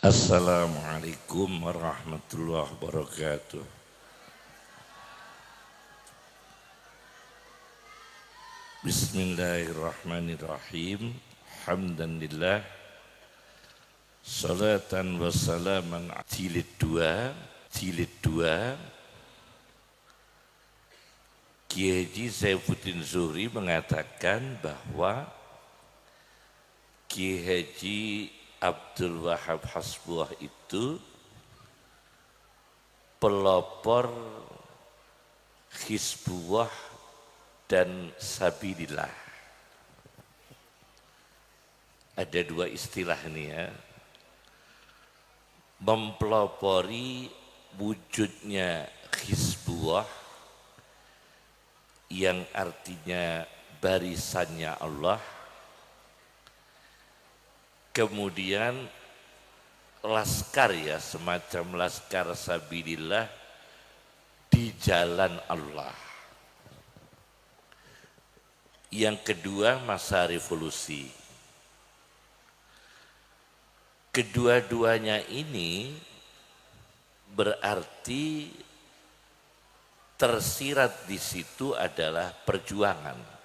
Assalamualaikum warahmatullahi wabarakatuh. Bismillahirrahmanirrahim. Hamdan lillah. Salatan wa salaman jilid 2. Kiai Haji Saifuddin Zuhri mengatakan bahwa Kiai Haji Abdul Wahab Hasbuah itu pelopor Hizbullah dan Sabilillah. Ada dua istilah ini ya. Mempelopori wujudnya Hizbullah yang artinya barisannya Allah. Kemudian laskar ya, semacam laskar Sabilillah di jalan Allah. Yang kedua masa revolusi. Kedua-duanya ini berarti tersirat di situ adalah perjuangan.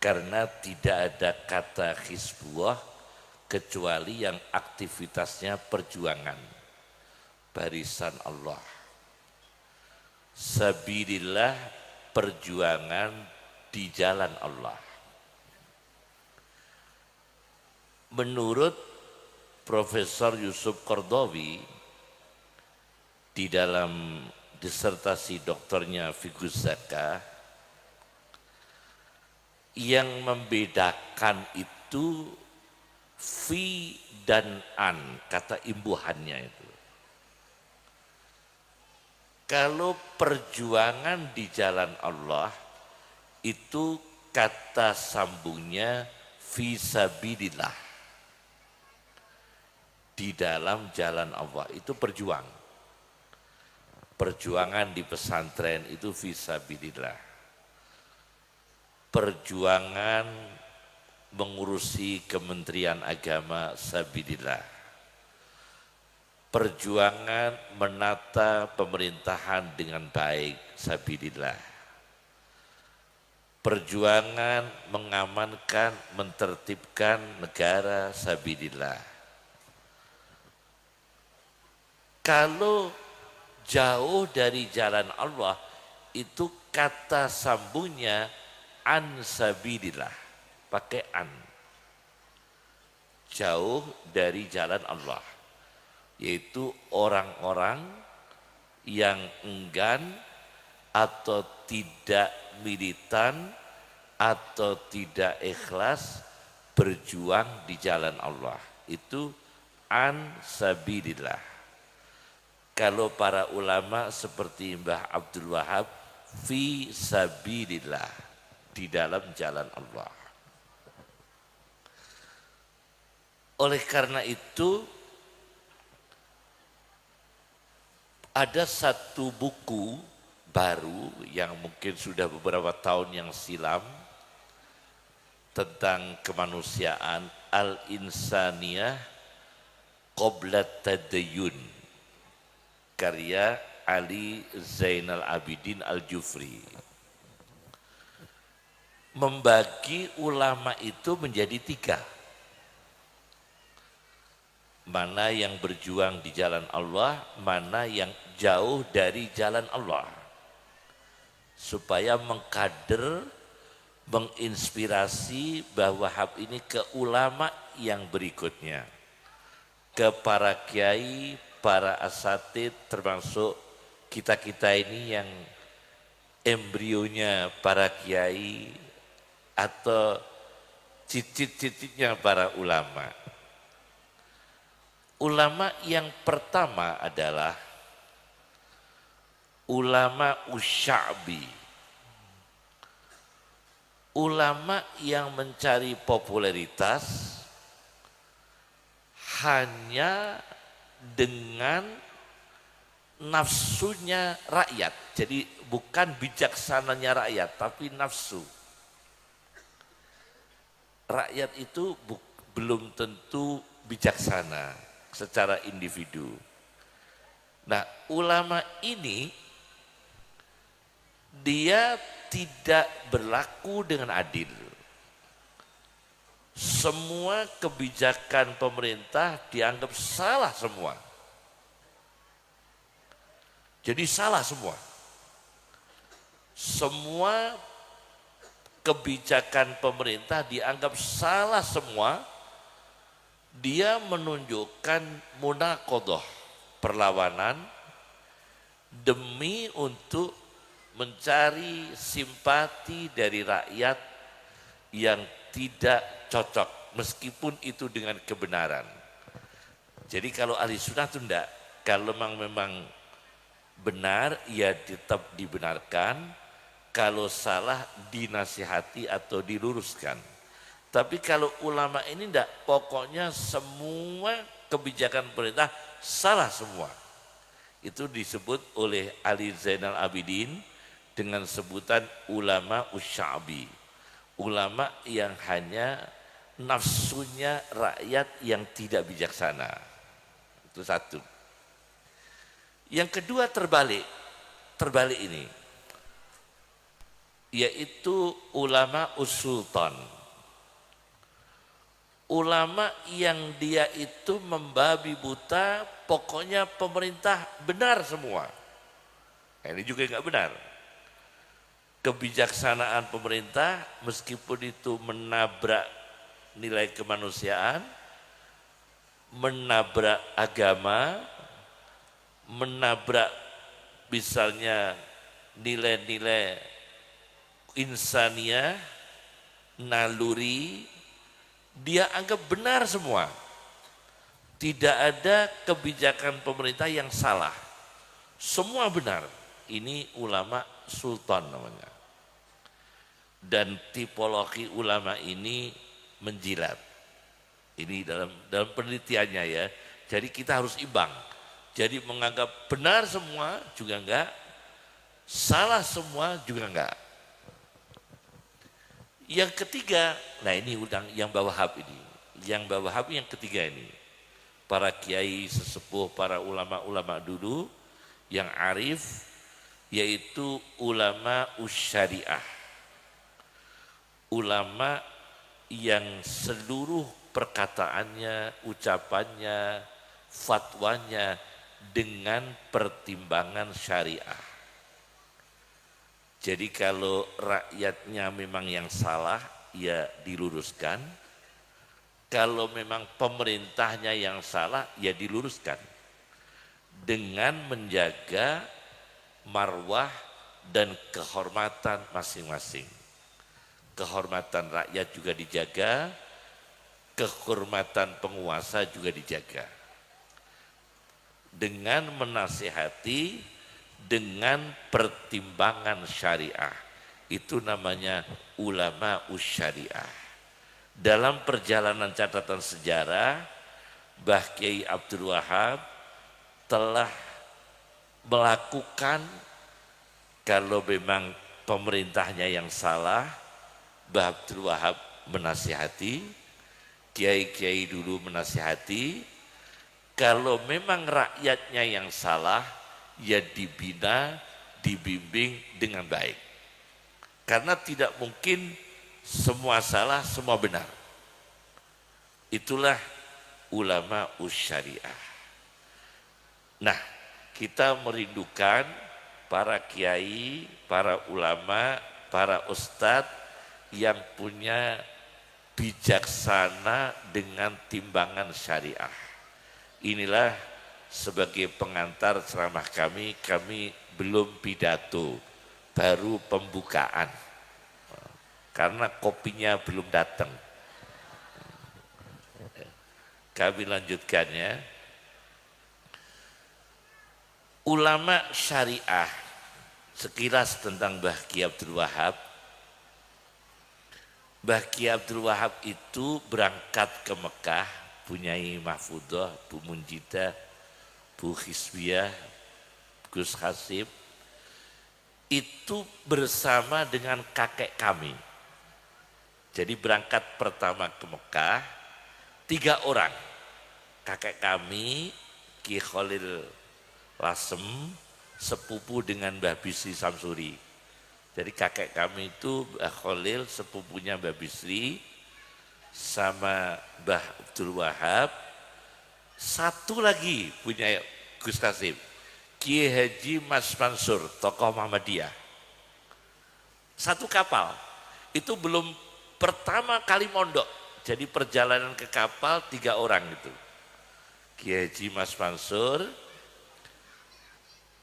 Karena tidak ada kata Hizbullah kecuali yang aktivitasnya perjuangan. Barisan Allah. Sabilillah, perjuangan di jalan Allah. Menurut Profesor Yusuf Qaradawi di dalam disertasi doktornya Fiqhus Zakah, yang membedakan itu fi dan an, kata imbuhannya itu. Kalau perjuangan di jalan Allah itu kata sambungnya fi sabilillah. Di dalam jalan Allah itu perjuang. Perjuangan di pesantren itu fi sabilillah. Perjuangan mengurusi Kementerian Agama sabilillah. Perjuangan menata pemerintahan dengan baik sabilillah. Perjuangan mengamankan, mentertibkan negara sabilillah. Kalau jauh dari jalan Allah itu kata sambungnya an sabilillah, pakai an. Jauh dari jalan Allah, yaitu orang-orang yang enggan atau tidak militan atau tidak ikhlas berjuang di jalan Allah. Itu an sabilillah. Kalau para ulama seperti Mbah Abdul Wahab, fi sabilillah, di dalam jalan Allah. Oleh karena itu ada satu buku baru yang mungkin sudah beberapa tahun yang silam tentang kemanusiaan, Al-Insaniyah Qabla Tadayyun, karya Ali Zainal Abidin Al-Jufri. Membagi ulama itu menjadi 3. Mana yang berjuang di jalan Allah, mana yang jauh dari jalan Allah. Supaya mengkader, menginspirasi bahwa hab ini ke ulama yang berikutnya. Ke para kiai, para asatid, termasuk kita-kita ini yang embrionya para kiai atau cicit-cicitnya para ulama. Ulama yang pertama adalah ulama usya'bi. Ulama yang mencari popularitas hanya dengan nafsunya rakyat. Jadi bukan bijaksananya rakyat, tapi nafsu. Rakyat itu belum tentu bijaksana secara individu. Nah, ulama ini dia tidak berlaku dengan adil. Semua kebijakan pemerintah dianggap salah semua. Jadi salah semua. Semua kebijakan pemerintah dianggap salah semua. Dia menunjukkan munaqadah, perlawanan demi untuk mencari simpati dari rakyat yang tidak cocok meskipun itu dengan kebenaran. Jadi kalau ahli sunnah itu enggak, kalau memang benar ya tetap dibenarkan, kalau salah dinasihati atau diluruskan. Tapi kalau ulama ini enggak, pokoknya semua kebijakan pemerintah salah semua. Itu disebut oleh Ali Zainal Abidin dengan sebutan ulama usyabi. Ulama yang hanya nafsunya rakyat yang tidak bijaksana. Itu satu. Yang kedua terbalik ini. Yaitu ulama usultan. Ulama yang dia itu membabi buta, pokoknya pemerintah benar semua. Nah, ini juga nggak benar. Kebijaksanaan pemerintah meskipun itu menabrak nilai kemanusiaan, menabrak agama, menabrak misalnya nilai-nilai insaniah, naluri, dia anggap benar semua. Tidak ada kebijakan pemerintah yang salah. Semua benar. Ini ulama sultan namanya. Dan tipologi ulama ini menjilat. Ini dalam penelitiannya ya. Jadi kita harus imbang. Jadi menganggap benar semua juga enggak, salah semua juga enggak. Yang ketiga, nah ini yang Wahhab ini. Yang Wahhab yang ketiga ini. Para kiai sesepuh, para ulama-ulama dulu yang arif, yaitu ulama usyariah. Ulama yang seluruh perkataannya, ucapannya, fatwanya dengan pertimbangan syariah. Jadi kalau rakyatnya memang yang salah, ya diluruskan. Kalau memang pemerintahnya yang salah, ya diluruskan. Dengan menjaga marwah dan kehormatan masing-masing. Kehormatan rakyat juga dijaga, kehormatan penguasa juga dijaga. Dengan menasihati, dengan pertimbangan syariah. Itu namanya ulama usyariah. Dalam perjalanan catatan sejarah, Mbah Kiai Abdul Wahab telah melakukan, kalau memang pemerintahnya yang salah, Mbah Abdul Wahab menasihati, kiai-kiai dulu menasihati. Kalau memang rakyatnya yang salah, ya dibina, dibimbing dengan baik. Karena tidak mungkin semua salah, semua benar. Itulah ulama usyariah. Nah, kita merindukan para kiai, para ulama, para ustadz yang punya bijaksana dengan timbangan syariah. Inilah sebagai pengantar ceramah kami belum pidato, baru pembukaan. Karena kopinya belum datang. Kami lanjutkan ya. Ulama syariah, sekilas tentang Mbah Kiai Abdul Wahab. Mbah Kiai Abdul Wahab itu berangkat ke Mekah, punyai Mahfudah, Bu Munjidah, Bu Hisbiyah, Gus Hasib, itu bersama dengan kakek kami. Jadi berangkat pertama ke Mekah, 3 orang. kakek kami Ki Khalil Lasem sepupu dengan Mbah Bisri Samsuri. Jadi kakek kami itu Mbah Khalil sepupunya Mbah Bisri sama Mbah Abdul Wahab. Satu lagi punya Gus Kasim, Kiai Haji Mas Mansur, tokoh Muhammadiyah. Satu kapal. Itu belum pertama kali mondok. Jadi perjalanan ke kapal 3 orang itu. Kiai Haji Mas Mansur,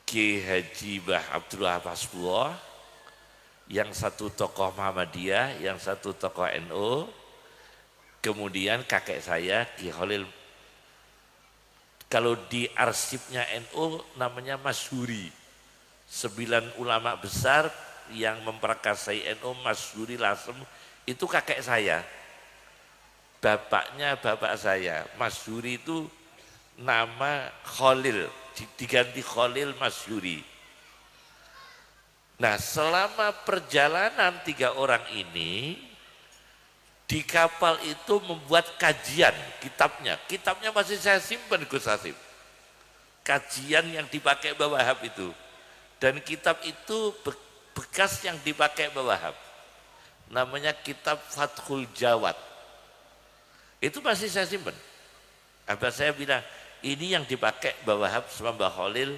Kiai Haji Mbah Abdul Wahab Hasbullah, yang satu tokoh Muhammadiyah, yang satu tokoh NU, kemudian kakek saya Ki Khalil. Kalau di arsipnya NU namanya Masyhuri. 9 ulama besar yang memperkasai NU, Masyhuri Lasem, itu kakek saya. Bapaknya bapak saya. Masyhuri itu nama Khalil, diganti Khalil Masyhuri. Nah, selama perjalanan 3 orang ini di kapal itu membuat kajian kitabnya masih saya simpan Gus Hasib, kajian yang dipakai Mbah Wahab itu, dan kitab itu bekas yang dipakai Mbah Wahab, namanya kitab Fathul Jawad, itu masih saya simpan. Abah saya bilang ini yang dipakai Mbah Wahab sama Mbah Khalil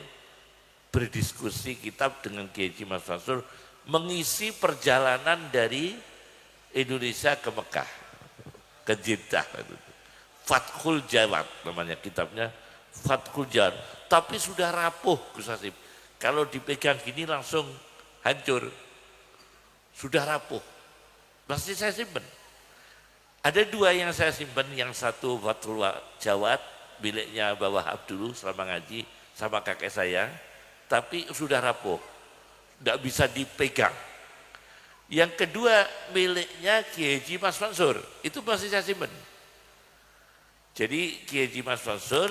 berdiskusi kitab dengan Kiai Haji Mas Mansur mengisi perjalanan dari Indonesia ke Mekah, ke Jeddah. Fathul Jawad namanya kitabnya, Fathul Jawad. Tapi sudah rapuh Gus Hasib. Kalau dipegang gini langsung hancur. Sudah rapuh. Masih saya simpan. Ada 2 yang saya simpan, yang satu Fathul Jawad miliknya Mbah Wahab dulu selama ngaji sama kakek saya, tapi sudah rapuh. Enggak bisa dipegang. Yang kedua miliknya Kiai Haji Mas Mansur, itu masih saya simpan. Jadi Kiai Haji Mas Mansur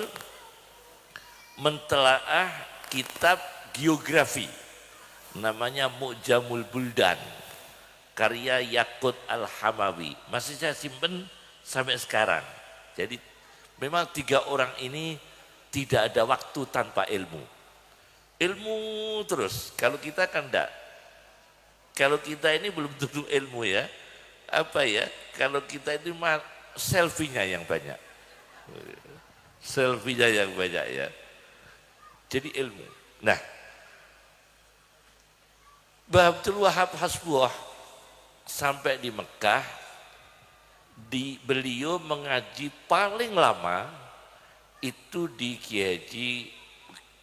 mentelaah kitab geografi namanya Mu'jamul Buldan, karya Yakut Al-Hamawi, masih saya simpan sampai sekarang. Jadi memang 3 orang ini tidak ada waktu tanpa ilmu. Ilmu terus, kalau kita kan enggak. Kalau kita ini belum tentu ilmu ya, apa ya, kalau kita ini selfie-nya yang banyak. Selfie-nya yang banyak ya. Jadi ilmu. Nah, Mbah Abdul Wahab Hasbullah sampai di Mekah, beliau mengaji paling lama itu di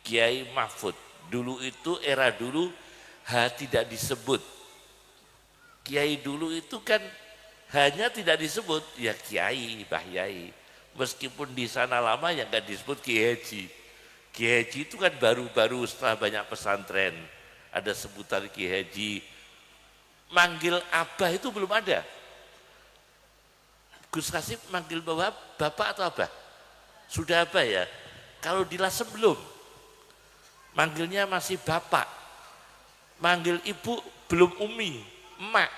Kiai Mahfud. Dulu itu era dulu tidak disebut. Kiai dulu itu kan hanya tidak disebut ya Kiai, Mbah Yai. Meskipun di sana lama ya nggak disebut Kiai Haji. Kiai Haji itu kan baru-baru setelah banyak pesantren ada sebutan Kiai Haji. Manggil abah itu belum ada. Gus Kasim manggil bapak atau abah? Sudah abah ya. Kalau di Lasem belum. Manggilnya masih bapak. Manggil ibu belum umi. Emak.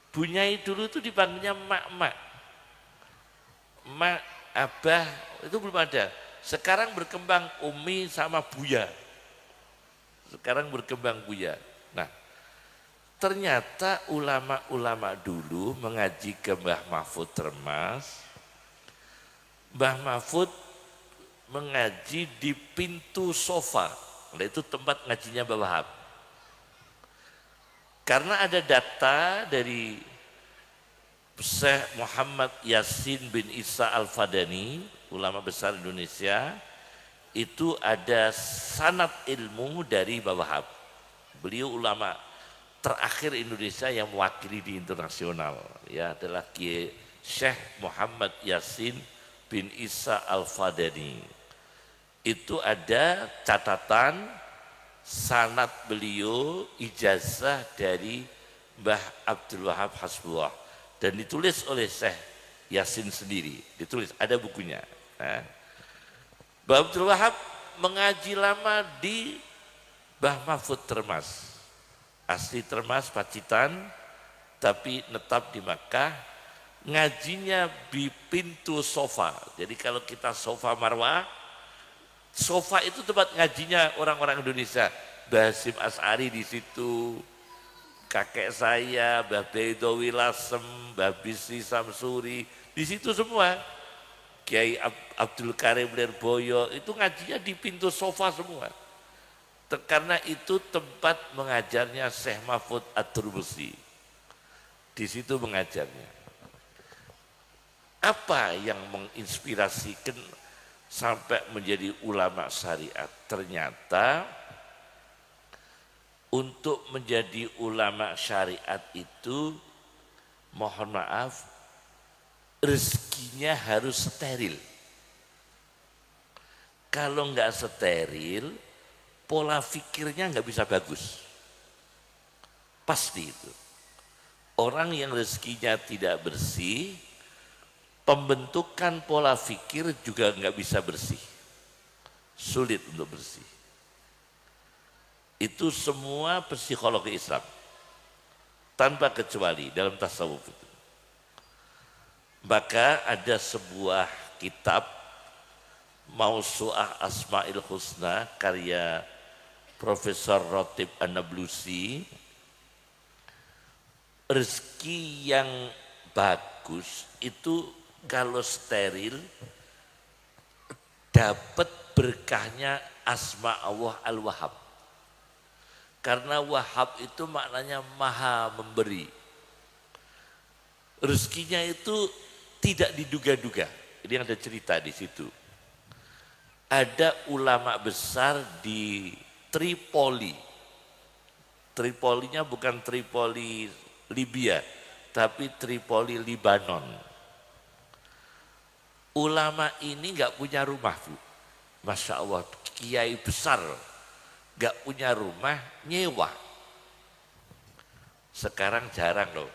Bunyai dulu itu dipanggilnya emak-emak. Emak, abah, itu belum ada. Sekarang berkembang umi sama buya. Sekarang berkembang buya. Nah, ternyata ulama-ulama dulu mengaji ke Mbah Mahfud Termas. Mbah Mahfud mengaji di pintu sofa. Nah, itu tempat ngajinya Mbah Wahab. Karena ada data dari Syekh Muhammad Yasin bin Isa Al-Fadani, ulama besar Indonesia, itu ada sanad ilmu dari Mbah Wahab. Beliau ulama terakhir Indonesia yang mewakili di internasional, ya, adalah Kiai Syekh Muhammad Yasin bin Isa Al-Fadani. Itu ada catatan sanad beliau ijazah dari Mbah Abdul Wahab Hasbullah dan ditulis oleh Syekh Yasin sendiri, ditulis, ada bukunya. Nah, Mbah Abdul Wahab mengaji lama di Mbah Mahfud Termas, asli Termas Pacitan tapi netap di Makkah. ngajinya di pintu sofa. Jadi kalau kita sofa Marwah, sofa itu tempat ngajinya orang-orang Indonesia. Mbah Hasyim Asy'ari di situ, kakek saya, Mbah Baidowi Lasem, Mbah Bisri Samsuri, di situ semua. Kiai Abdul Karim Lirboyo itu ngajinya di pintu sofa semua. Karena itu tempat mengajarnya Syekh Mahfud At-Turmusi. Di situ mengajarnya. Apa yang menginspirasikan sampai menjadi ulama syariat? Ternyata untuk menjadi ulama syariat itu, mohon maaf, rezekinya harus steril. Kalau nggak steril, pola pikirnya nggak bisa bagus. Pasti itu. Orang yang rezekinya tidak bersih, pembentukan pola pikir juga nggak bisa bersih. Sulit untuk bersih. Itu semua psikologi Islam. Tanpa kecuali dalam tasawuf itu. Maka ada sebuah kitab Mausu'ah Asma'il Husna karya Profesor Rotib An-Nablusi. Rezeki yang bagus itu kalau steril dapat berkahnya asma Allah Al-Wahhab. Karena Wahhab itu maknanya maha memberi. Rezekinya itu tidak diduga-duga. Ini ada cerita di situ. Ada ulama besar di Tripoli. Tripolinya bukan Tripoli Libya, tapi Tripoli Libanon. Ulama ini nggak punya rumah, Bu. Masya Allah, kiai besar nggak punya rumah, nyewa. Sekarang jarang loh,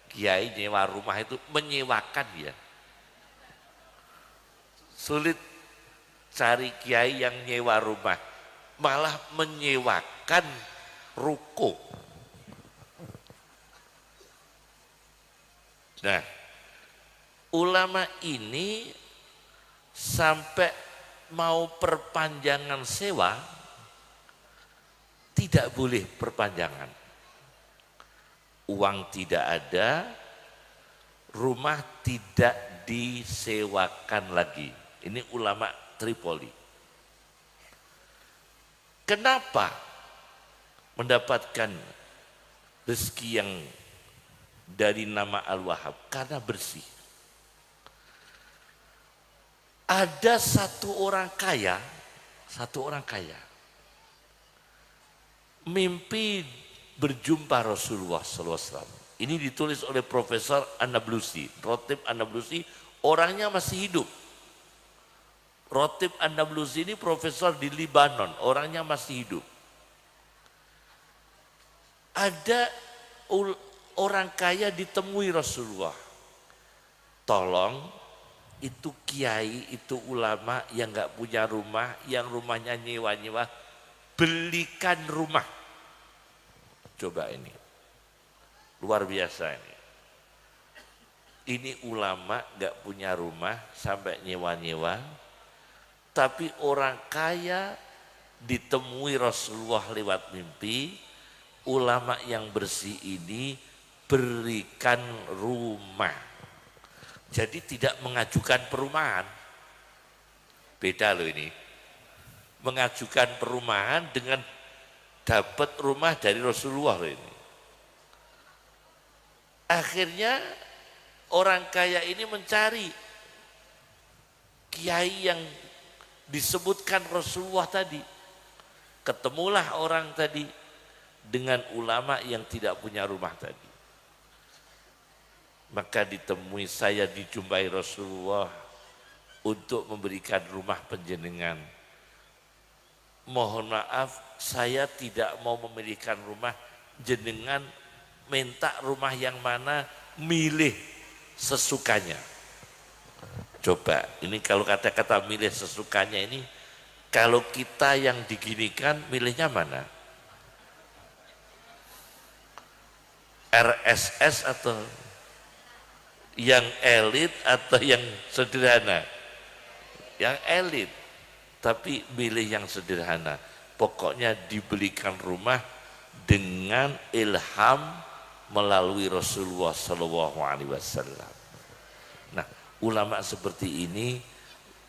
kiai nyewa rumah itu menyewakan ya. Sulit cari kiai yang nyewa rumah, malah menyewakan ruko. Nah, ulama ini sampai mau perpanjangan sewa, tidak boleh perpanjangan. Uang tidak ada, rumah tidak disewakan lagi. Ini ulama Tripoli. Kenapa mendapatkan rezeki yang dari nama Al-Wahhab? Karena bersih. Ada satu orang kaya mimpi berjumpa Rasulullah SAW. Ini ditulis oleh Profesor An-Nablusi, Rotib An-Nablusi, orangnya masih hidup. Rotib An-Nablusi ini profesor di Libanon, orangnya masih hidup. Ada orang kaya ditemui Rasulullah. Tolong, itu kiai, itu ulama yang nggak punya rumah, yang rumahnya nyewa-nyewa, belikan rumah. Coba ini, luar biasa ini. Ini ulama nggak punya rumah sampai nyewa-nyewa, tapi orang kaya ditemui Rasulullah lewat mimpi, ulama yang bersih ini berikan rumah. Jadi tidak mengajukan perumahan. Beda loh ini. Mengajukan perumahan dengan dapat rumah dari Rasulullah loh ini. Akhirnya orang kaya ini mencari kiai yang disebutkan Rasulullah tadi. Ketemulah orang tadi dengan ulama yang tidak punya rumah tadi. Maka ditemui, saya dijumpai Rasulullah untuk memberikan rumah penjenengan. Mohon maaf, saya tidak mau memberikan rumah, jenengan minta rumah yang mana, milih sesukanya. Coba, ini kalau kata-kata milih sesukanya ini, kalau kita yang diginikan, milihnya mana? RSS atau Yang elit atau yang sederhana? Yang elit, tapi milih yang sederhana. Pokoknya dibelikan rumah dengan ilham melalui Rasulullah SAW. Nah, ulama seperti ini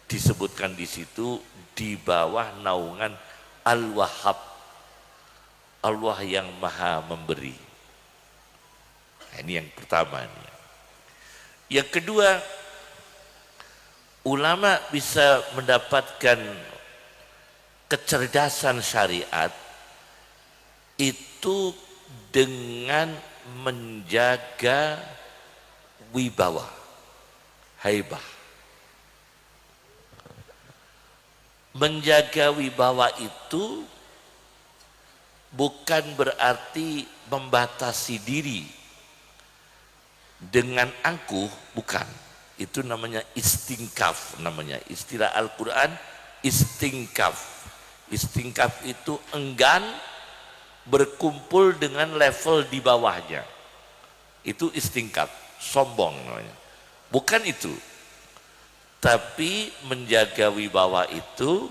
disebutkan di situ di bawah naungan Al-Wahhab, Allah yang Maha Memberi. Nah, ini yang pertama nih. Yang kedua, ulama bisa mendapatkan kecerdasan syariat itu dengan menjaga wibawa, haibah. Menjaga wibawa itu bukan berarti membatasi diri dengan angkuh, bukan. Itu namanya istingkaf, namanya istilah Al-Quran istingkaf. Istingkaf itu enggan berkumpul dengan level di bawahnya. Itu istingkaf, sombong namanya. Bukan itu. Tapi menjaga wibawa itu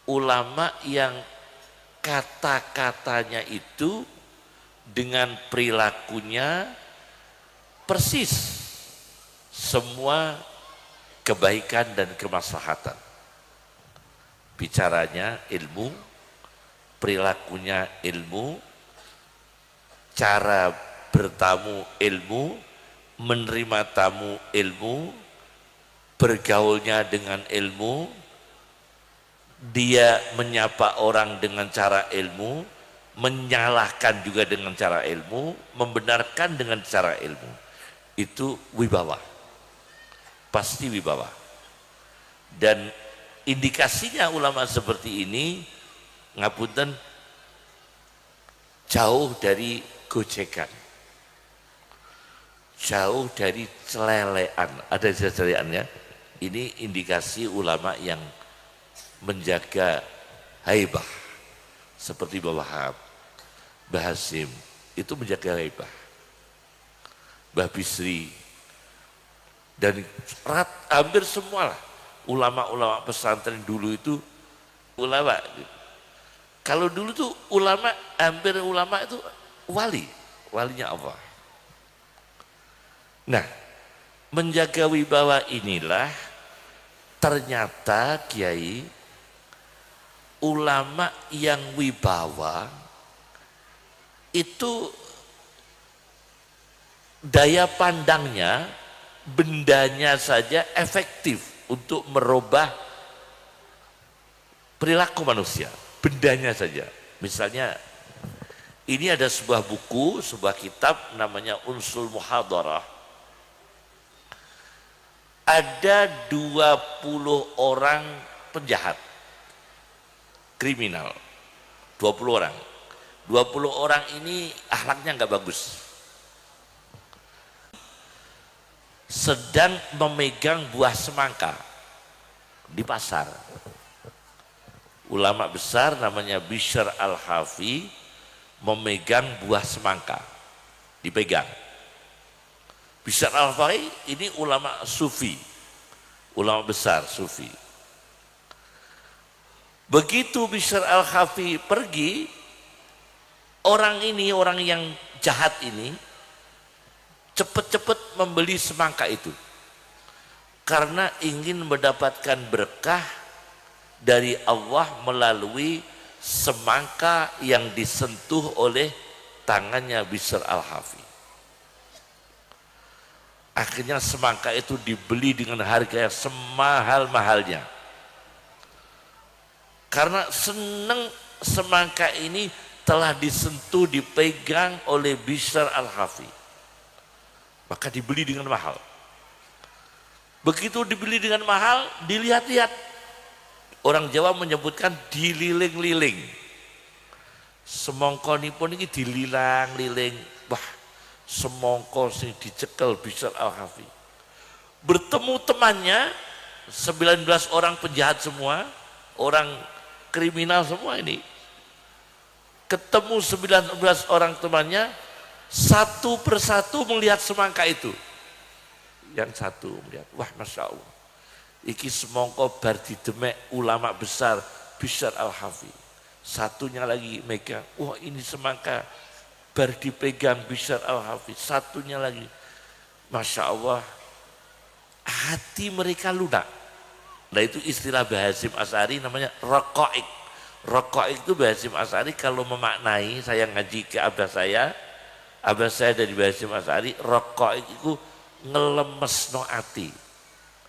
ulama yang kata-katanya itu dengan perilakunya persis semua kebaikan dan kemaslahatan. Bicaranya ilmu, perilakunya ilmu, cara bertamu ilmu, menerima tamu ilmu, bergaulnya dengan ilmu, dia menyapa orang dengan cara ilmu, menyalahkan juga dengan cara ilmu, membenarkan dengan cara ilmu. Itu wibawa, pasti wibawa. Dan indikasinya ulama seperti ini, ngapunten, jauh dari gojekan, jauh dari celelean. Ada celeleannya. Ini indikasi ulama yang menjaga haibah, seperti Mbah Wahab, Mbah Hasim, itu menjaga haibah. Mbah Bisri, dan hampir semua lah ulama-ulama pesantren dulu itu ulama. Kalau dulu tuh ulama, hampir ulama itu walinya Allah. Nah, menjaga wibawa inilah ternyata kiai, ulama yang wibawa itu daya pandangnya, bendanya saja efektif untuk merubah perilaku manusia, bendanya saja. Misalnya ini ada sebuah buku, sebuah kitab namanya Unsul Muhadarah. Ada 20 orang penjahat, kriminal, 20 orang. 20 orang ini akhlaknya nggak bagus. Sedang memegang buah semangka di pasar. Ulama besar namanya Bishr Al-Hafi memegang buah semangka, dipegang. Bishr Al-Hafi ini ulama sufi, ulama besar sufi. Begitu Bishr Al-Hafi pergi, orang ini, orang yang jahat ini cepat-cepat membeli semangka itu karena ingin mendapatkan berkah dari Allah melalui semangka yang disentuh oleh tangannya Bishr Al-Hafi. Akhirnya semangka itu dibeli dengan harga yang semahal-mahalnya. Karena senang semangka ini telah disentuh, dipegang oleh Bishr Al-Hafi, maka dibeli dengan mahal. Begitu dibeli dengan mahal, dilihat-lihat. Orang Jawa menyebutkan dililing-liling. Semongko nipun ini dililang-liling. Wah, semongko sing dicekel Bishr Al-Hafi. Bertemu temannya 19 orang penjahat semua, orang kriminal semua ini. Ketemu 19 orang temannya, satu persatu melihat semangka itu. Yang satu melihat, wah Masya Allah, iki semongko bar didemek ulama besar Bishr Al-Hafi. Satunya lagi megang, wah ini semangka bar dipegang Bishr Al-Hafi. Satunya lagi, Masya Allah, hati mereka lunak. Nah itu istilah Bahasim Asy'ari namanya raqaiq. Raqaiq itu Bahasim Asy'ari kalau memaknai, saya ngaji ke abah saya dari Bahasim Asy'ari, raqaiq itu ngelemesno ati.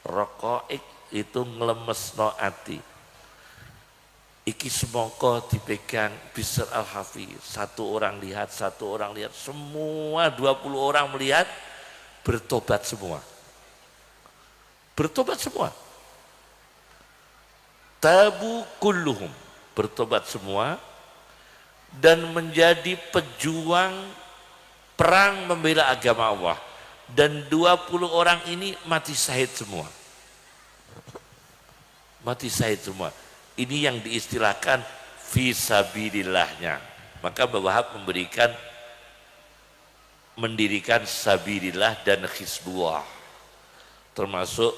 Raqaiq itu ngelemesno ati. Iki semongko dipegang Bishr Al-Hafi. Satu orang lihat, semua 20 orang melihat, bertobat semua. Bertobat semua. Tabu kulluhum, bertobat semua dan menjadi pejuang perang membela agama Allah. Dan 20 orang ini mati syahid semua. Mati syahid semua. Ini yang diistilahkan fisabilillahnya. Maka Mbah Wahab mendirikan sabilillah dan hizbullah. Termasuk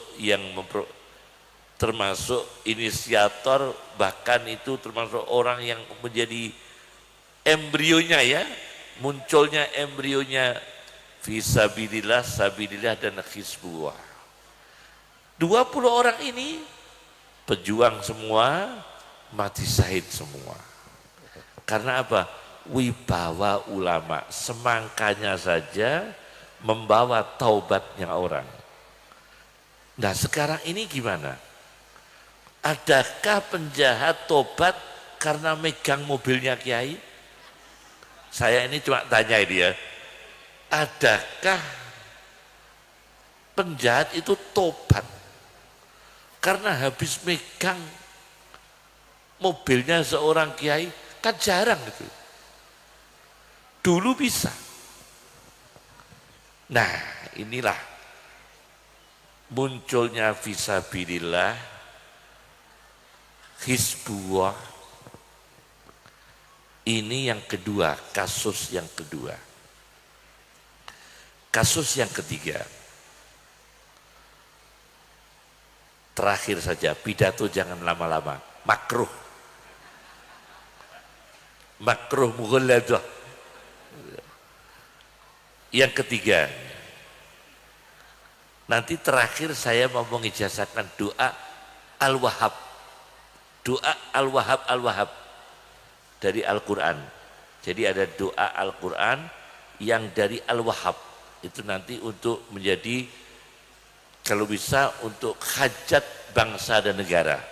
termasuk inisiator, bahkan itu termasuk orang yang menjadi embrionya ya, munculnya embrionya fisabilillah, sabilillah dan hizbullah. 20 orang ini pejuang semua, mati syahid semua. Karena apa? Wibawa ulama, semangkanya saja membawa taubatnya orang. Nah sekarang ini gimana? Adakah penjahat tobat karena megang mobilnya kiai? Saya ini cuma tanya ini ya. Adakah penjahat itu tobat karena habis megang mobilnya seorang kiai? Kan jarang itu. Dulu bisa. Nah inilah munculnya fisabilillah, hizbullah. Ini yang kedua, kasus yang kedua. Kasus yang ketiga, terakhir saja, pidato jangan lama-lama, makruh mughalladah. Yang ketiga, nanti terakhir saya mau mengijazahkan doa Al-Wahhab, doa Al-Wahhab dari Al-Quran. Jadi ada doa Al-Quran yang dari Al-Wahhab. Itu nanti untuk menjadi, kalau bisa untuk hajat bangsa dan negara.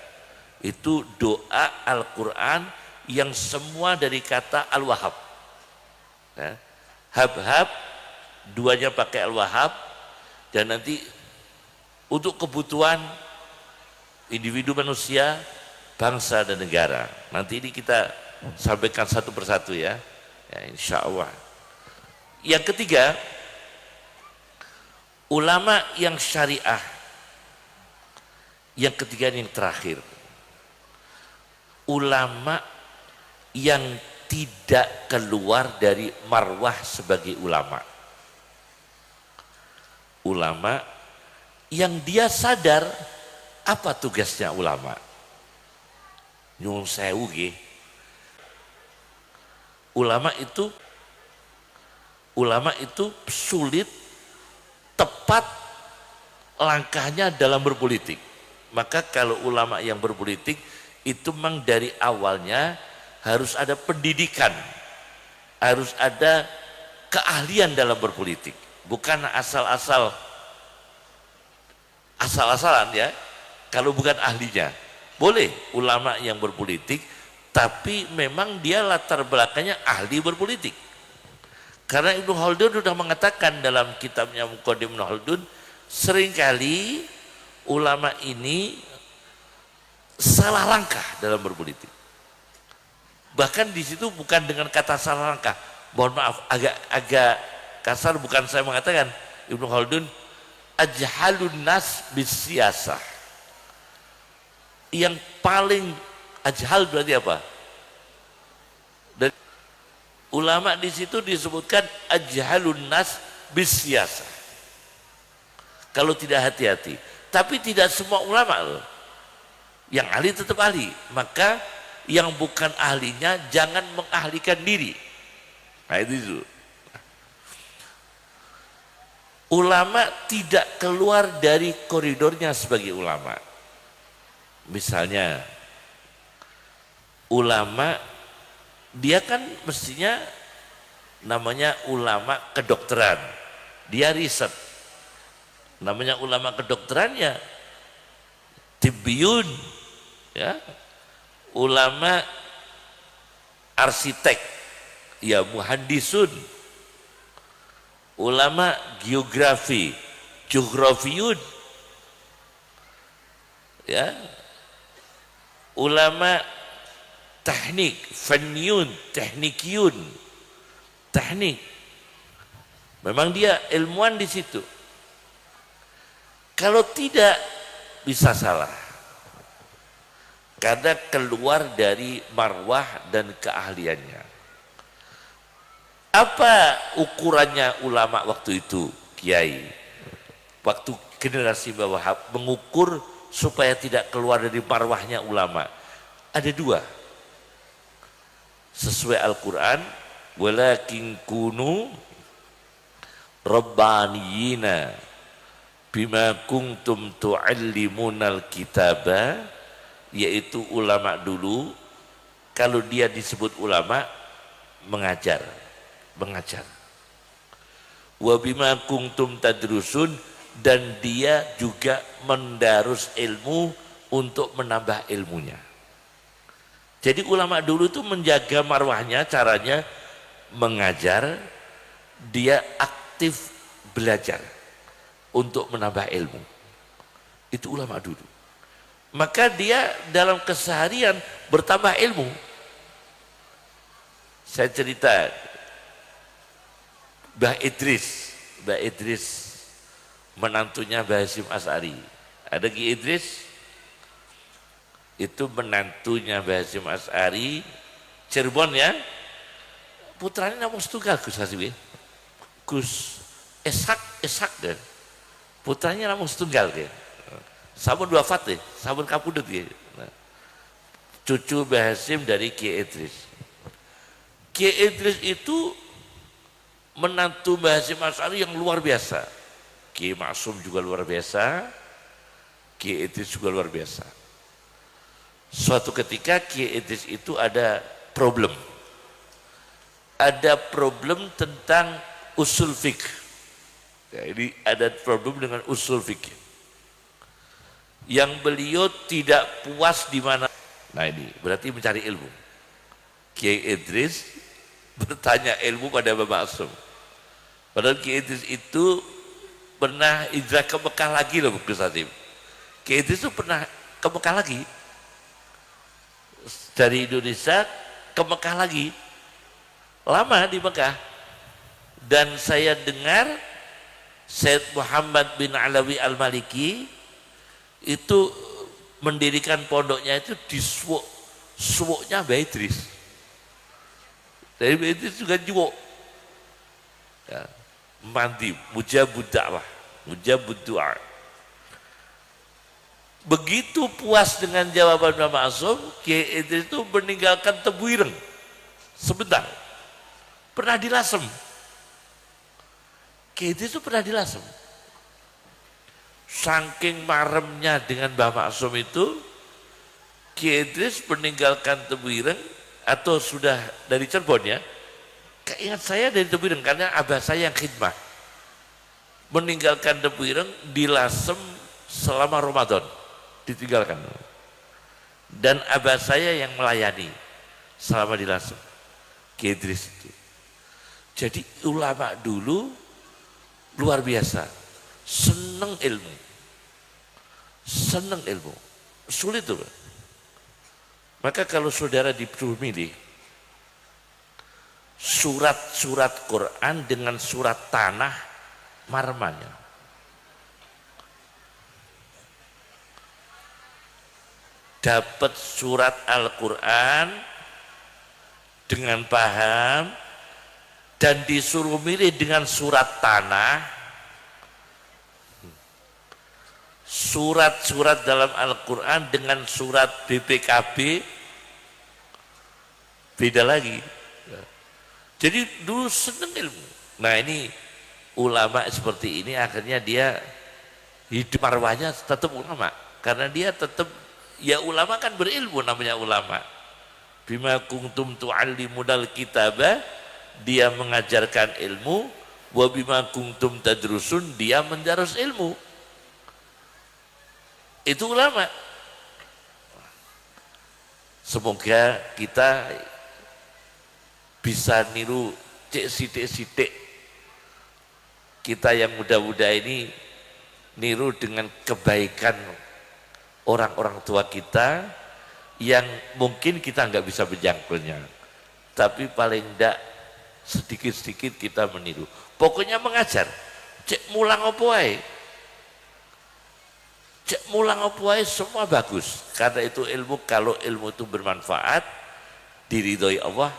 Itu doa Al-Quran yang semua dari kata Al-Wahhab. Ya. Hab-hab, duanya pakai Al-Wahhab, dan nanti untuk kebutuhan individu manusia, bangsa dan negara. Nanti ini kita sampaikan satu persatu ya, insya Allah. Yang ketiga, ulama yang syariah. Yang ketiga yang terakhir, ulama yang tidak keluar dari marwah sebagai ulama. Ulama yang dia sadar apa tugasnya ulama. Nyuwun sewu nggih. Ulama itu sulit tepat langkahnya dalam berpolitik. Maka kalau ulama yang berpolitik itu memang dari awalnya harus ada pendidikan, harus ada keahlian dalam berpolitik, bukan asal-asalan ya. Kalau bukan ahlinya, boleh ulama yang berpolitik, tapi memang dia latar belakangnya ahli berpolitik. Karena Ibnu Khaldun sudah mengatakan dalam kitabnya Muqaddimah Ibnu Khaldun, seringkali ulama ini salah langkah dalam berpolitik. Bahkan di situ bukan dengan kata salah langkah, mohon maaf agak kasar, bukan saya mengatakan, Ibnu Khaldun ajhalun nas bisiyasah. Yang paling ajhal berarti apa? Dan ulama di situ disebutkan ajhalun nas bisiyasah. kalau tidak hati-hati. Tapi tidak semua ulama loh. Yang ahli tetap ahli. Maka yang bukan ahlinya jangan mengahlikan diri. Nah itu. Ulama tidak keluar dari koridornya sebagai ulama. Misalnya ulama dia kan mestinya namanya ulama kedokteran. Dia riset. Namanya ulama kedokteran ya tibbiyun, ya. Ulama arsitek ya muhandisun. Ulama geografi, geografiyun, ya. Ulama teknik, fanniyun, teknikiyun, teknik. Memang dia ilmuwan di situ. Kalau tidak bisa salah. Karena keluar dari marwah dan keahliannya. Apa ukurannya ulama waktu itu, Kiai? Waktu generasi bawah mengukur supaya tidak keluar dari marwahnya ulama. Ada dua. Sesuai Al-Quran, walakin kunu rabbaniyina bima kuntum tu'allimunal kitaba, yaitu ulama dulu kalau dia disebut ulama mengajar. Wa bima kuntum tadrusun, dan dia juga mendarus ilmu untuk menambah ilmunya. Jadi ulama dulu itu menjaga marwahnya, caranya mengajar, dia aktif belajar untuk menambah ilmu. Itu ulama dulu. Maka dia dalam keseharian bertambah ilmu. Saya cerita Mbah Idris menantunya Mbah Hasyim Asy'ari. Ada Ki Idris, itu menantunya Mbah Hasyim Asy'ari, Cirebon ya. Putranya namung setunggal Gus Hasyim. Gus Esak dan putranya namung setunggal ya. Sampun wafat deh, sampun kapundhut ya. Cucu Mbah Hasyim dari Ki Idris. Ki Idris itu menantu Mbah Hasyim Asy'ari yang luar biasa. Ki Maksum juga luar biasa, Ki Idris juga luar biasa. Suatu ketika Ki Idris itu ada problem tentang usul fikih. Ya, ini ada problem dengan usul fikih yang beliau tidak puas di mana. Nah ini berarti mencari ilmu. Ki Idris bertanya ilmu pada Mbah Maksum. Padahal Ki Idris itu pernah hijrah ke Mekah lagi loh Gus Hasyim. Ki Idris itu pernah ke Mekah lagi. Dari Indonesia ke Mekah lagi. Lama di Mekah. Dan saya dengar Syed Muhammad bin Alawi Al-Maliki itu mendirikan pondoknya itu di suwuknya Mbah Idris. Dari Mbah Idris juga juwuk. Ya, mandi, mujabud dakwah, mujabud du'a. Begitu puas dengan jawaban Mbah Maksum, Ki Idris itu meninggalkan Tebu Ireng sebentar. Pernah di Lasem. Ki Idris itu pernah di Lasem. Saking maremnya dengan Mbah Maksum itu, Ki Idris meninggalkan Tebu Ireng, atau sudah dari Cirebon ya. Ingat saya dari Tebu Ireng karena abah saya yang khidmah. Meninggalkan Tebu Ireng di Lasem selama Ramadan, ditinggalkan. Dan abah saya yang melayani selama di Lasem, Ki Idris itu. Jadi ulama dulu luar biasa, seneng ilmu, sulit tuh. Maka kalau saudara disuruh milih surat-surat Quran dengan surat tanah, marmanya. Dapat surat Al-Quran dengan paham dan disuruh milih dengan surat tanah, surat-surat dalam Al-Quran dengan surat BPKB beda lagi. Jadi dulu seneng ilmu. Nah ini ulama seperti ini akhirnya dia hidup marwahnya tetap ulama, karena dia tetap ya ulama kan berilmu, namanya ulama. Bima kuntum tu'allimunal kitaba, dia mengajarkan ilmu, wa bima kuntum tadrusun, dia mendarus ilmu. Itu ulama. Semoga kita bisa niru cek sidik-sidik kita yang muda-muda ini, niru dengan kebaikan orang-orang tua kita yang mungkin kita nggak bisa menjangkaunya, tapi paling tidak sedikit-sedikit kita meniru. Pokoknya mengajar, cek mulang opo ae, cek mulang opo ae semua bagus, karena itu ilmu. Kalau ilmu itu bermanfaat, diridhoi Allah,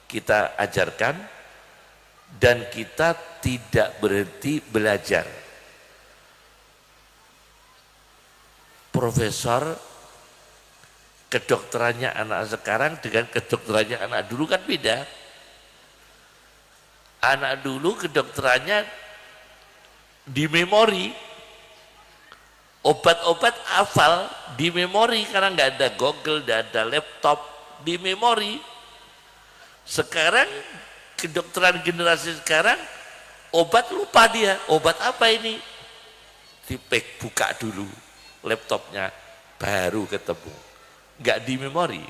kita ajarkan dan kita tidak berhenti belajar. Profesor kedokterannya anak sekarang dengan kedokterannya anak dulu kan beda. Anak dulu kedokterannya di memori, obat-obat hafal di memori karena nggak ada Google, nggak ada laptop, di memori. Sekarang kedokteran generasi sekarang obat lupa dia, obat apa ini? Dipek buka dulu laptopnya baru ketemu, nggak di memori.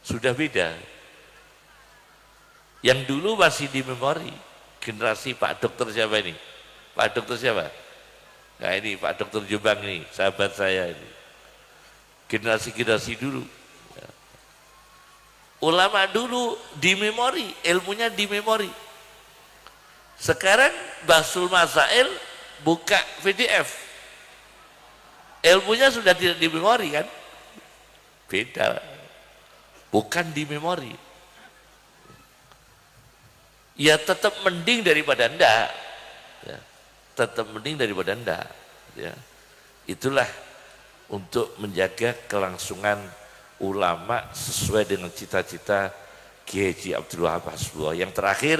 Sudah beda. Yang dulu masih di memori. Generasi Pak Dokter siapa ini? Pak Dokter siapa? Nah ini Pak Dokter Jombang ini, sahabat saya ini. Generasi-generasi dulu. Ulama dulu di memori, ilmunya di memori. Sekarang Bahsul Masail buka PDF, ilmunya sudah tidak di memori kan? Beda, bukan di memori. Ya tetap mending daripada enggak, ya, tetap mending daripada enggak. Ya. Itulah untuk menjaga kelangsungan ulama sesuai dengan cita-cita Kiai Haji Abdul Wahab Hasbullah. Yang terakhir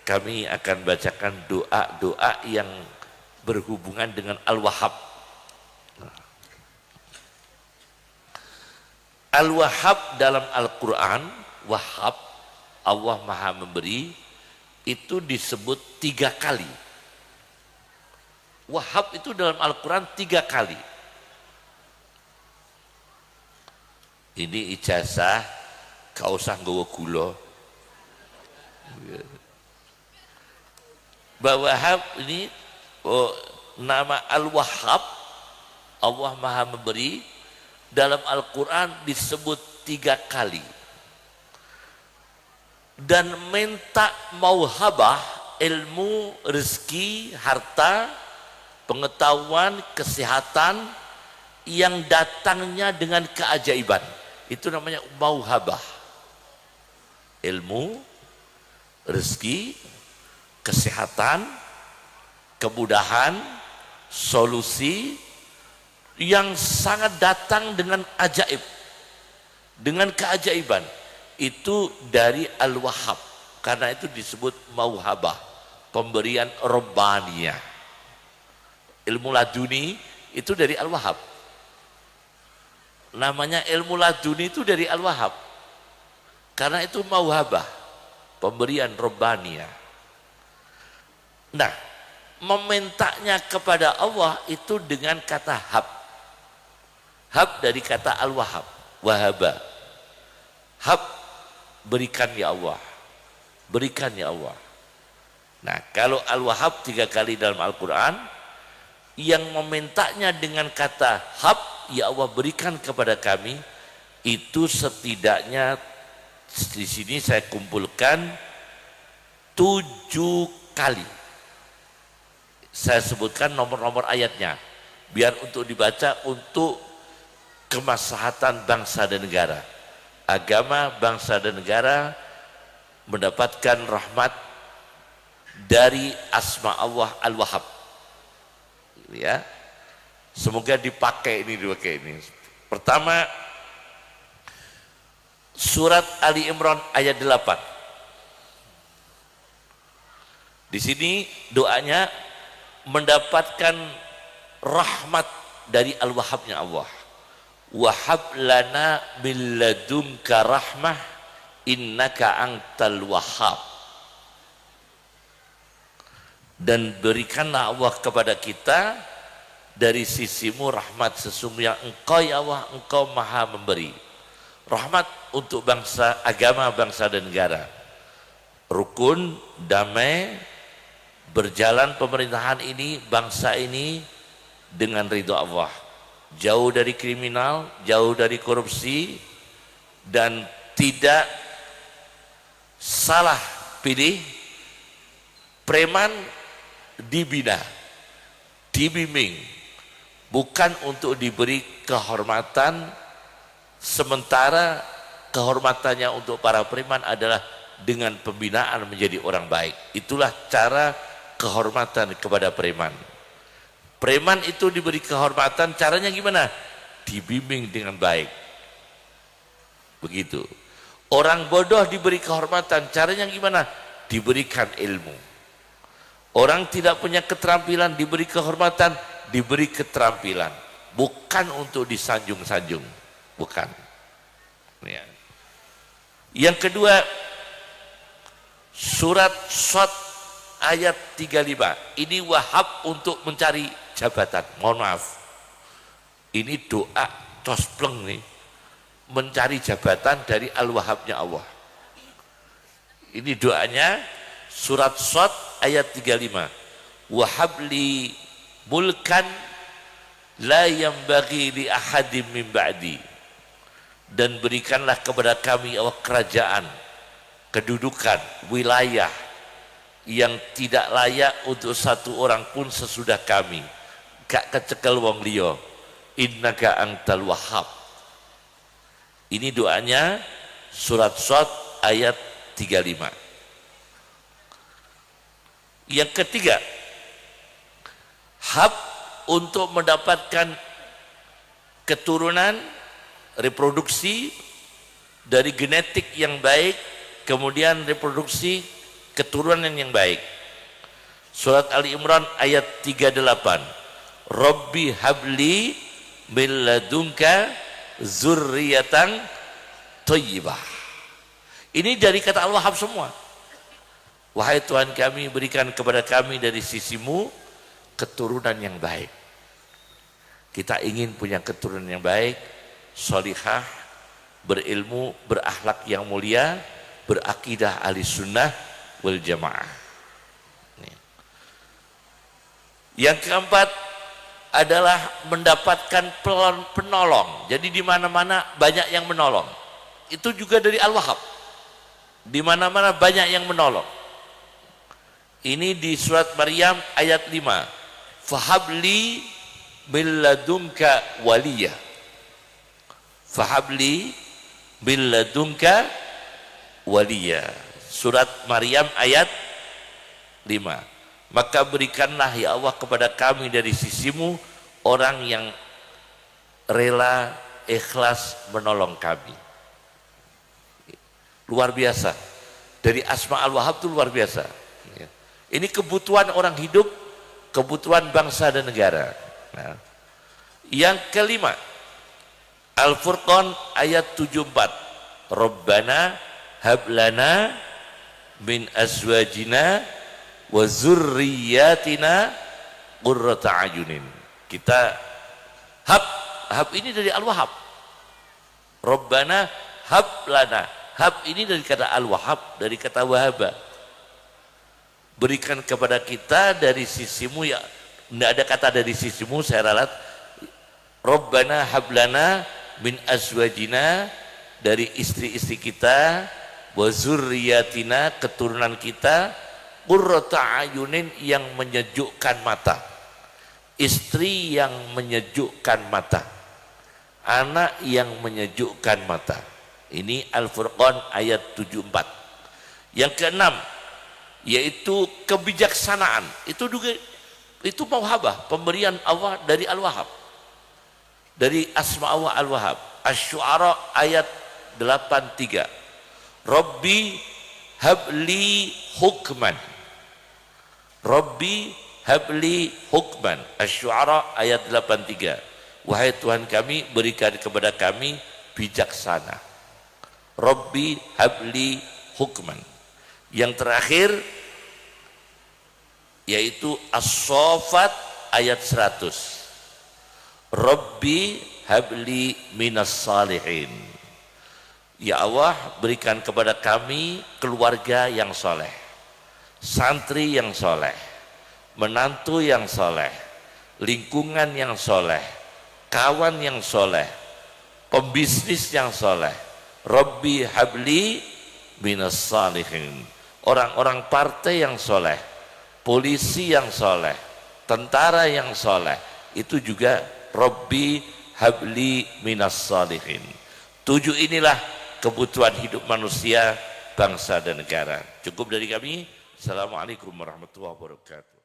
kami akan bacakan doa-doa yang berhubungan dengan Al-Wahhab. Al-Wahhab dalam Al-Quran, Wahhab, Allah Maha Memberi, itu disebut 3 kali. Wahhab itu dalam Al-Quran 3 kali. Ini ijazah, gak usah nggawa gula. Bahwa Wahhab ini nama Al-Wahhab, Allah Maha Memberi, dalam Al-Quran disebut 3 kali. Dan minta mauhabah, ilmu, rezeki, harta, pengetahuan, kesehatan yang datangnya dengan keajaiban. Itu namanya mauhabah. Ilmu, rezeki, kesehatan, kemudahan, solusi yang sangat datang dengan ajaib, dengan keajaiban. Itu dari Al-Wahhab, karena itu disebut mauhabah, pemberian robbaniyah. Ilmu laduni itu dari Al-Wahhab, namanya ilmu laduni itu dari Al-Wahhab, karena itu mauhabah, pemberian robbaniyah. Nah, memintanya kepada Allah itu dengan kata hab. Hab dari kata Al-Wahhab, wahaba. Hab, berikan ya Allah, berikan ya Allah. Nah, kalau Al-Wahhab 3 kali dalam Al-Quran, yang memintanya dengan kata hab, ya Allah berikan kepada kami, itu setidaknya di sini saya kumpulkan 7 kali. Saya sebutkan nomor-nomor ayatnya biar untuk dibaca untuk kemaslahatan bangsa dan negara. Agama, bangsa dan negara mendapatkan rahmat dari asma Allah Al-Wahhab. Ya, semoga dipakai ini Pertama, surat Ali Imran ayat 8. Di sini doanya mendapatkan rahmat dari Al-Wahhabnya Allah. Wahab lana min ladunka rahmah innaka antal wahhab. Dan berikanlah Allah kepada kita dari sisimu rahmat, sesungguhnya engkau ya Allah, engkau maha memberi rahmat untuk bangsa, agama, bangsa dan negara, rukun, damai, berjalan pemerintahan ini, bangsa ini dengan ridho Allah, jauh dari kriminal, jauh dari korupsi, dan tidak salah pilih preman, dibina, dibimbing, bukan untuk diberi kehormatan, sementara kehormatannya untuk para preman adalah dengan pembinaan menjadi orang baik. Itulah cara kehormatan kepada preman. Preman itu diberi kehormatan, caranya gimana? Dibimbing dengan baik. Begitu. Orang bodoh diberi kehormatan, caranya gimana? Diberikan ilmu. Orang tidak punya keterampilan diberi kehormatan, diberi keterampilan, bukan untuk disanjung-sanjung, bukan. Ya. Yang kedua, surat Shad ayat 35. Ini Wahab untuk mencari jabatan. Mohon maaf, ini doa cospleng nih, mencari jabatan dari Al-Wahhabnya Allah. Ini doanya surat Shad ayat 35. Wahabli mulkan la yambaghi li ahadim min ba'di. Dan berikanlah kepada kami Allah kerajaan, kedudukan, wilayah yang tidak layak untuk satu orang pun sesudah kami. Gak kecekel wong liya. Innaka antal wahhab. Ini doanya surat Shad ayat 35. Yang ketiga, hab untuk mendapatkan keturunan, reproduksi dari genetik yang baik, kemudian reproduksi keturunan yang baik. Surat Ali Imran ayat 38. Rabbi habli min ladunka zurriyatan thayyibah. Ini dari kata Al-Wahhab semua. Wahai Tuhan kami, berikan kepada kami dari sisimu keturunan yang baik. Kita ingin punya keturunan yang baik, solihah, berilmu, berakhlak yang mulia, berakidah ahli sunnah wal jamaah. Yang keempat adalah mendapatkan penolong. Jadi di mana-mana banyak yang menolong. Itu juga dari Al-Wahhab. Di mana-mana banyak yang menolong. Ini di surat Maryam ayat 5. Fahabli min ladunka waliyah. Fahabli min ladunka waliyah. Surat Maryam ayat 5. Maka berikanlah ya Allah kepada kami dari sisimu orang yang rela, ikhlas menolong kami. Luar biasa. Dari Asma Al-Wahhab itu luar biasa. Ini kebutuhan orang hidup, kebutuhan bangsa dan negara. Nah. Yang kelima, Al-Furqan ayat 74. Rabbana hablana min azwajina wa zurriyatina qurrata ayunin. Kita hab ini dari Al-Wahhab. Rabbana hablana. Hab ini dari kata Al-Wahhab, dari kata wahaba. Berikan kepada kita dari sisimu, ya tidak ada kata dari sisimu, saya ralat. Rabbana hablana min azwajina, dari istri-istri kita, wa zurriyatina, keturunan kita, qurrata ayunin, yang menyejukkan mata, istri yang menyejukkan mata, anak yang menyejukkan mata. Ini Al-Furqan ayat 74. Yang keenam, yaitu kebijaksanaan. Itu juga Itu mauhabah, pemberian Allah dari Al-Wahhab. Dari asma Allah Al-Wahhab. Asy-Syu'ara ayat 83. Rabbi habli hukman. Rabbi habli hukman. Asy-Syu'ara ayat 83. Wahai Tuhan kami, berikan kepada kami bijaksana. Rabbi habli hukman. Yang terakhir yaitu As-Saffat ayat 100. Rabbi habli minas salihin. Ya Allah, berikan kepada kami keluarga yang soleh, santri yang soleh, menantu yang soleh, lingkungan yang soleh, kawan yang soleh, pembisnis yang soleh. Rabbi habli minas salihin. Orang-orang partai yang soleh, polisi yang soleh, tentara yang soleh, itu juga Rabbi habli minas salihin. 7 inilah kebutuhan hidup manusia, bangsa dan negara. Cukup dari kami. Assalamualaikum warahmatullahi wabarakatuh.